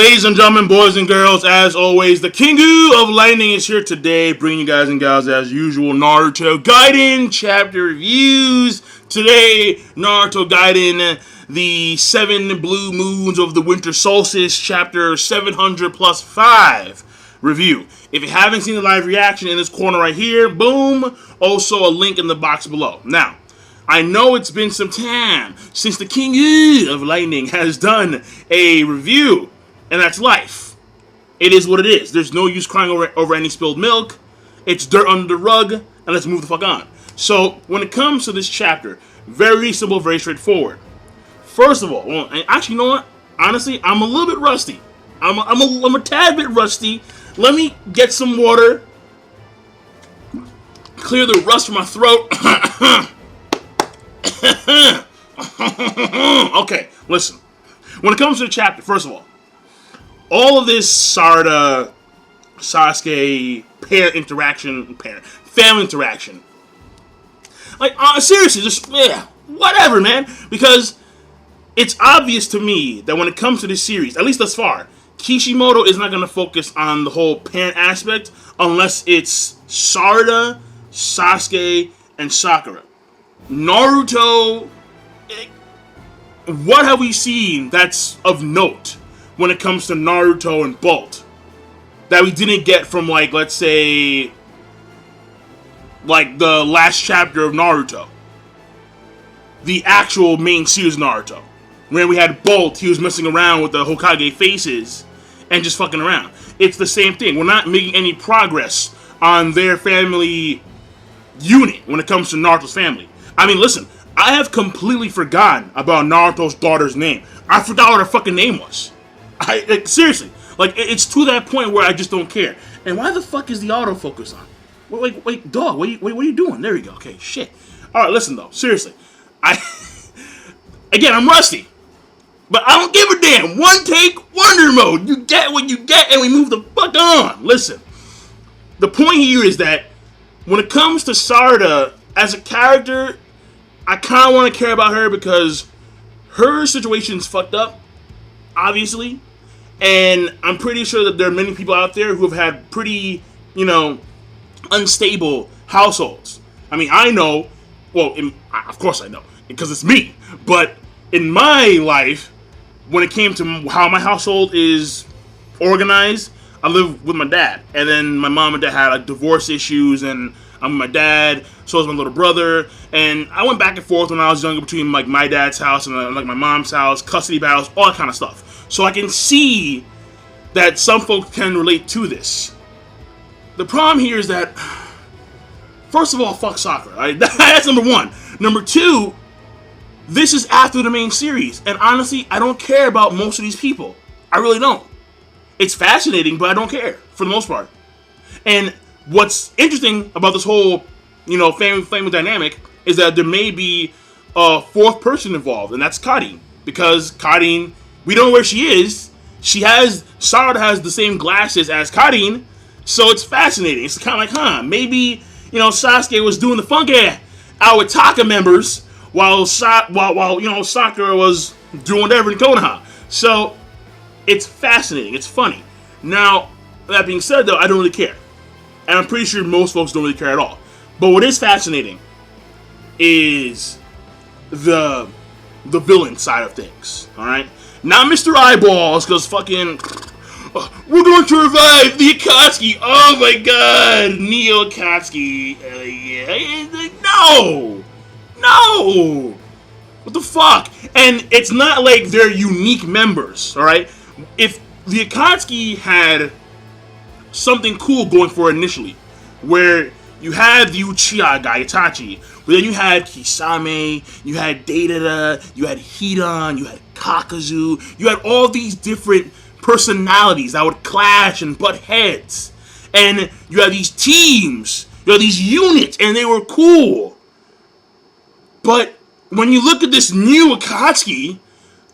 Ladies and gentlemen, boys and girls, as always, the Kingu of Lightning is here today, bringing you guys and gals, as usual, Naruto Gaiden chapter reviews. Today, Naruto Gaiden, the 7 Blue Moons of the Winter Solstice, chapter 700 plus 5 review. If you haven't seen the live reaction in this corner right here, boom, also a link in the box below. Now, I know it's been some time since the King of Lightning has done a review, and that's life. It is what it is. There's no use crying over any spilled milk. It's dirt under the rug, and let's move the fuck on. So, when it comes to this chapter, very simple, very straightforward. First of all, well, actually, you know what? Honestly, I'm a little bit rusty. I'm a tad bit rusty. Let me get some water, clear the rust from my throat. Okay, listen. When it comes to the chapter, first of all of this Sarada, Sasuke, family interaction. Like, seriously, just, whatever, man. Because it's obvious to me that when it comes to this series, at least thus far, Kishimoto is not going to focus on the whole parent aspect unless it's Sarada, Sasuke, and Sakura. Naruto, what have we seen that's of note when it comes to Naruto and Bolt that we didn't get from, like, let's say, like, the last chapter of Naruto? The actual main series Naruto. When we had Bolt, he was messing around with the Hokage faces and just fucking around. It's the same thing. We're not making any progress on their family unit when it comes to Naruto's family. I mean, listen, I have completely forgotten about Naruto's daughter's name. I forgot what her fucking name was. Seriously, like, it's to that point where I just don't care. And why the fuck is the autofocus on? Wait, dog, what are you doing? There you go. Okay, shit. All right, listen, though, seriously. Again, I'm rusty. But I don't give a damn. One take, wonder mode. You get what you get, and we move the fuck on. Listen, the point here is that when it comes to Sarada, as a character, I kind of want to care about her because her situation's fucked up, obviously. And I'm pretty sure that there are many people out there who have had pretty, unstable households. I mean, I know, of course I know, because it's me. But in my life, when it came to how my household is organized, I live with my dad. And then my mom and dad had like divorce issues, and I'm with my dad, so is my little brother. And I went back and forth when I was younger between like my dad's house and like my mom's house, custody battles, all that kind of stuff. So I can see that some folks can relate to this. The problem here is that, first of all, fuck Sakura. Right? That's number one. Number two, this is after the main series. And honestly, I don't care about most of these people. I really don't. It's fascinating, but I don't care, for the most part. And what's interesting about this whole, family dynamic is that there may be a fourth person involved, and that's Karin. Because Karin, we don't know where she is. Sarada has the same glasses as Karin, so it's fascinating. It's kind of like, maybe, Sasuke was doing the funky out with Taka members while Sakura was doing whatever in Konoha. So it's fascinating. It's funny. Now, that being said, though, I don't really care. And I'm pretty sure most folks don't really care at all. But what is fascinating is the villain side of things. Alright? Not Mr. Eyeballs, because fucking, we're going to revive the Akatsuki. Oh my god, Neo Akatsuki. No! What the fuck? And it's not like they're unique members, alright? If the Akatsuki had something cool going for it initially, where you had the Uchiha guy, Itachi, but then you had Kisame, you had Deidara, you had Hidan, you had Kakazu, you had all these different personalities that would clash and butt heads. And you had these teams, you had these units, and they were cool. But when you look at this new Akatsuki,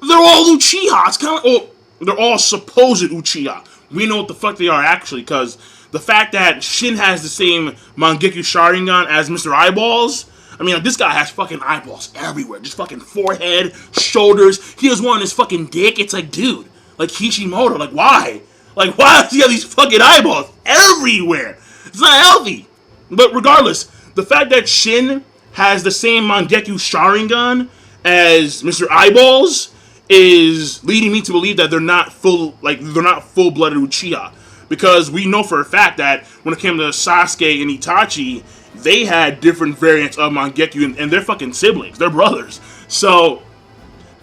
they're all Uchiha. It's kind of they're all supposed Uchiha. We know what the fuck they are actually, because the fact that Shin has the same Mangekyou Sharingan as Mr. Eyeballs, I mean, like, this guy has fucking eyeballs everywhere. Just fucking forehead, shoulders. He has one on his fucking dick. It's like, dude, Like Kishimoto, like why? Like why does he have these fucking eyeballs everywhere? It's not healthy. But regardless, the fact that Shin has the same Mangekyo Sharingan as Mr. Eyeballs is leading me to believe that they're not full-blooded Uchiha. Because we know for a fact that when it came to Sasuke and Itachi, they had different variants of Mangekyo, and they're fucking siblings. They're brothers. So,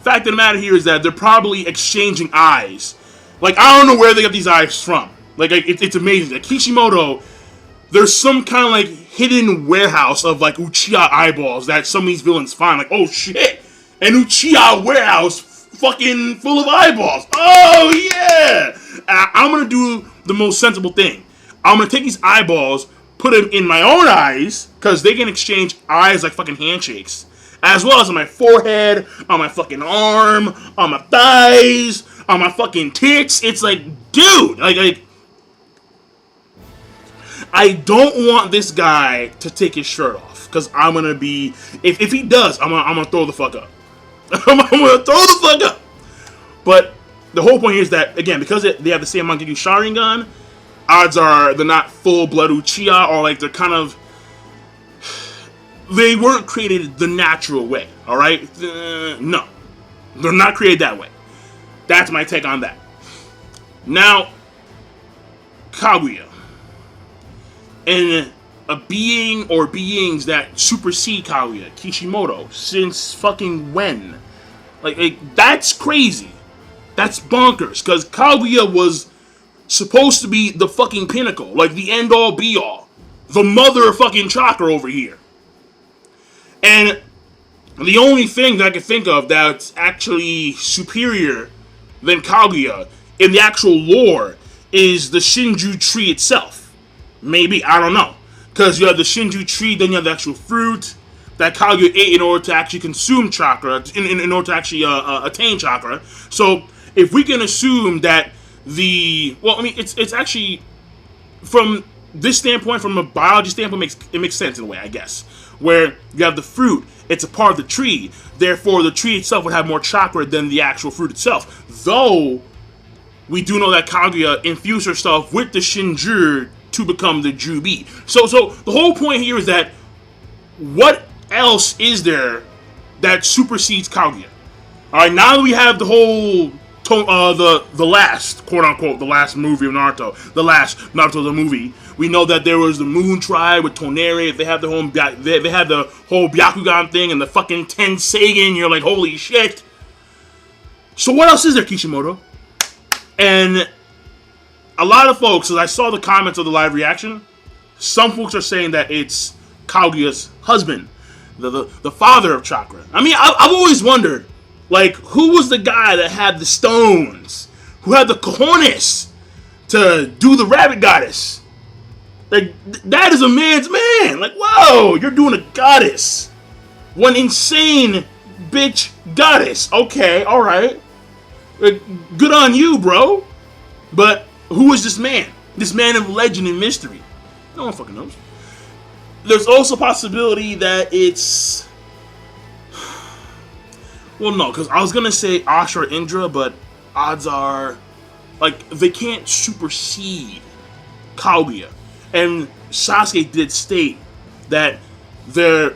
fact of the matter here is that they're probably exchanging eyes. Like, I don't know where they got these eyes from. Like, it's amazing. Like, Kishimoto, there's some kind of, like, hidden warehouse of, like, Uchiha eyeballs that some of these villains find. Like, oh, shit! An Uchiha warehouse fucking full of eyeballs. Oh, yeah! I'm gonna do the most sensible thing. I'm gonna take these eyeballs, put them in my own eyes, because they can exchange eyes like fucking handshakes. As well as on my forehead, on my fucking arm, on my thighs, on my fucking tits. It's like, dude, like I don't want this guy to take his shirt off, because I'm gonna be, if he does, I'm gonna throw the fuck up. I'm gonna throw the fuck up. But the whole point here is that, again, because they have the same Mangekyo Sharingan, odds are they're not full-blood Uchiha, or like they're kind of, they weren't created the natural way, alright? No. They're not created that way. That's my take on that. Now, Kaguya. And a being or beings that supersede Kaguya, Kishimoto, since fucking when? Like that's crazy. That's bonkers, because Kaguya was supposed to be the fucking pinnacle, like the end-all be-all. The mother of fucking chakra over here. And the only thing that I can think of that's actually superior than Kaguya in the actual lore is the Shinju tree itself. Maybe, I don't know. Because you have the Shinju tree, then you have the actual fruit that Kaguya ate in order to actually consume chakra, in order to actually attain chakra. So, if we can assume that it's actually, from this standpoint, from a biology standpoint, it makes sense in a way, I guess. Where you have the fruit, it's a part of the tree, therefore the tree itself would have more chakra than the actual fruit itself. Though, we do know that Kaguya infused herself with the Shinju to become the Jubi. So the whole point here is that, what else is there that supersedes Kaguya? Alright, now that we have the whole the last, quote-unquote, the last movie of Naruto, the last Naruto the movie, we know that there was the Moon Tribe with Toneri, they have the whole Byakugan thing, and the fucking Tenseigen, you're like, holy shit. So what else is there, Kishimoto? And a lot of folks, as I saw the comments of the live reaction, some folks are saying that it's Kaguya's husband, the father of chakra. I mean, I've always wondered, like, who was the guy that had the stones? Who had the cojones to do the rabbit goddess? Like, that is a man's man. Like, whoa, you're doing a goddess. One insane bitch goddess. Okay, alright. Good on you, bro. But who is this man? This man of legend and mystery? No one fucking knows. There's also a possibility that it's... Well, no, because I was going to say Asha or Indra, but odds are, like, they can't supersede Kaguya. And Sasuke did state that there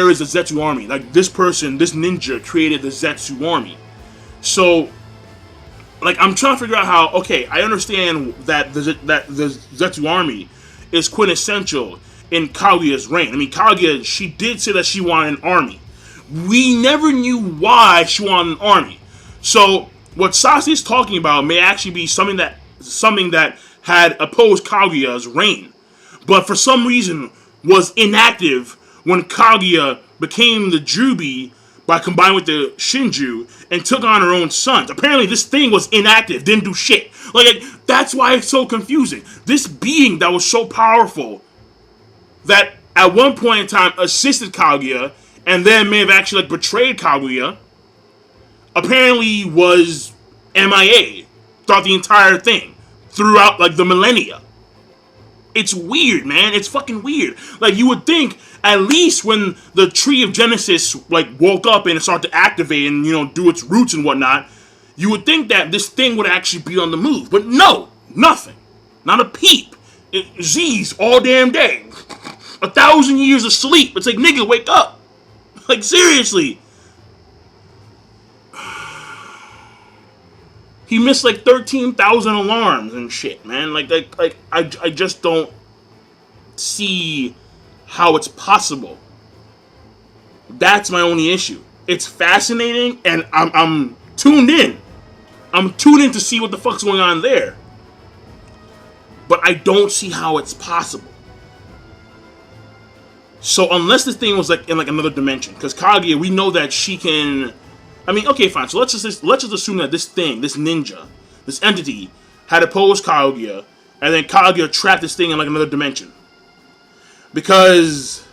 is a Zetsu army. Like, this person, this ninja, created the Zetsu army. So, like, I'm trying to figure out how, okay, I understand that the Zetsu army is quintessential in Kaguya's reign. I mean, Kaguya, she did say that she wanted an army. We never knew why she wanted an army. So, what Sasuke is talking about may actually be something that had opposed Kaguya's reign, but for some reason was inactive when Kaguya became the Jubi by combining with the Shinju and took on her own sons. Apparently, this thing was inactive, didn't do shit. Like, that's why it's so confusing. This being that was so powerful that at one point in time assisted Kaguya and then may have actually, like, betrayed Kaguya, apparently was MIA throughout the entire thing, throughout, like, the millennia. It's weird, man. It's fucking weird. Like, you would think, at least when the Tree of Genesis, like, woke up and it started to activate and, you know, do its roots and whatnot, You would think that this thing would actually be on the move, but no, nothing. Not a peep. Z's all damn day. 1,000 years of sleep. It's like, nigga, wake up. Like, seriously. He missed like 13,000 alarms and shit, man. I just don't see how it's possible. That's my only issue. It's fascinating, and I'm tuned in. I'm tuned in to see what the fuck's going on there. But I don't see how it's possible. So unless this thing was like in like another dimension, because Kaguya, we know that she can. I mean, okay, fine. So let's just assume that this thing, this ninja, this entity, had opposed Kaguya, and then Kaguya trapped this thing in like another dimension. Because,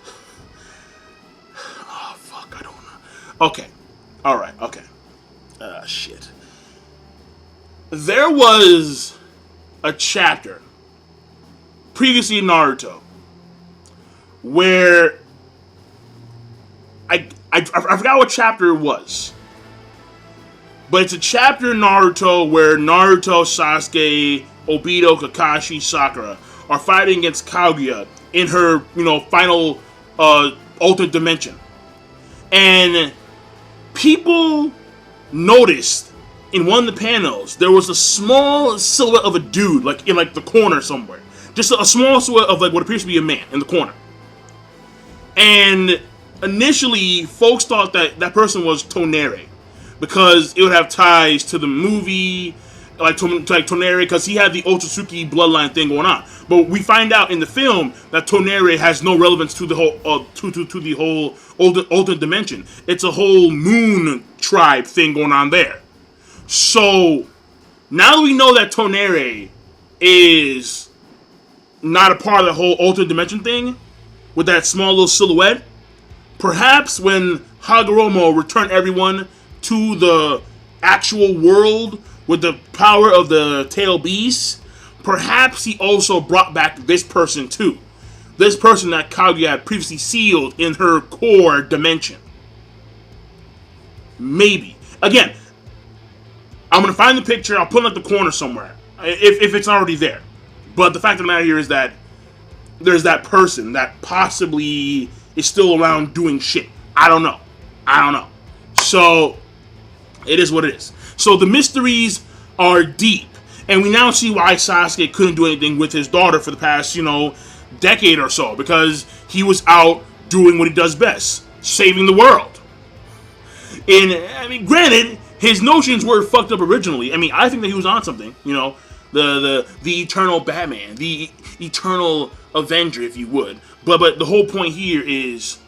oh fuck, I don't know. Okay, all right, okay. Shit. There was a chapter previously in Naruto where I forgot what chapter it was. But it's a chapter in Naruto where Naruto, Sasuke, Obito, Kakashi, Sakura are fighting against Kaguya in her, final alternate dimension. And people noticed in one of the panels there was a small silhouette of a dude, like in like the corner somewhere. Just a small silhouette of like what appears to be a man in the corner. And initially, folks thought that that person was Tonere, because it would have ties to the movie, like Tonere, because he had the Otsutsuki bloodline thing going on. But we find out in the film that Tonere has no relevance to the whole to the whole alternate dimension. It's a whole moon tribe thing going on there. So now that we know that Tonere is not a part of the whole alternate dimension thing, with that small little silhouette, perhaps when Hagoromo returned everyone to the actual world with the power of the tail beast, perhaps he also brought back this person too. This person that Kaguya had previously sealed in her core dimension. Maybe. Again, I'm going to find the picture, I'll put it in the corner somewhere, if it's already there. But the fact of the matter here is that there's that person that possibly is still around doing shit. I don't know. So, it is what it is. So, the mysteries are deep. And we now see why Sasuke couldn't do anything with his daughter for the past, decade or so. Because he was out doing what he does best. Saving the world. And, granted, his notions were fucked up originally. I think that he was on something, The eternal Batman. The eternal Avenger, if you would. But the whole point here is,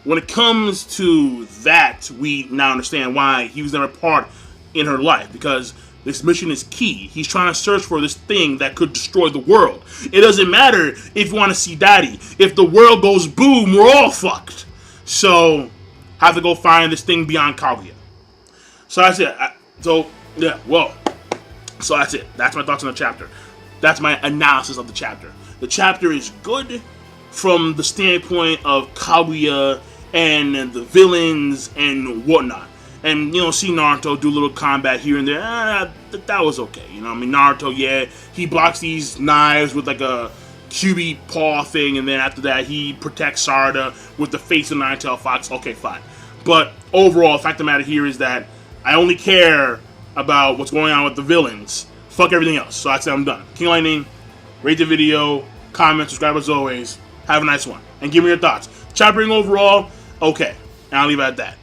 when it comes to that, we now understand why he was never part in her life. Because this mission is key. He's trying to search for this thing that could destroy the world. It doesn't matter if you want to see Daddy. If the world goes boom, we're all fucked. So, have to go find this thing beyond Kaguya. So that's it. So that's it. That's my thoughts on the chapter. That's my analysis of the chapter. The chapter is good from the standpoint of Kaguya and the villains and whatnot. And, see Naruto do a little combat here and there. That was okay. Naruto, yeah, he blocks these knives with like a QB paw thing. And then after that, he protects Sarada with the face of Nine-Tailed Fox. Okay, fine. But overall, the fact of the matter here is that I only care about what's going on with the villains. Fuck everything else. So I said I'm done. King Lightning, rate the video, comment, subscribe as always. Have a nice one. And give me your thoughts. Choppering overall, okay. And I'll leave it at that.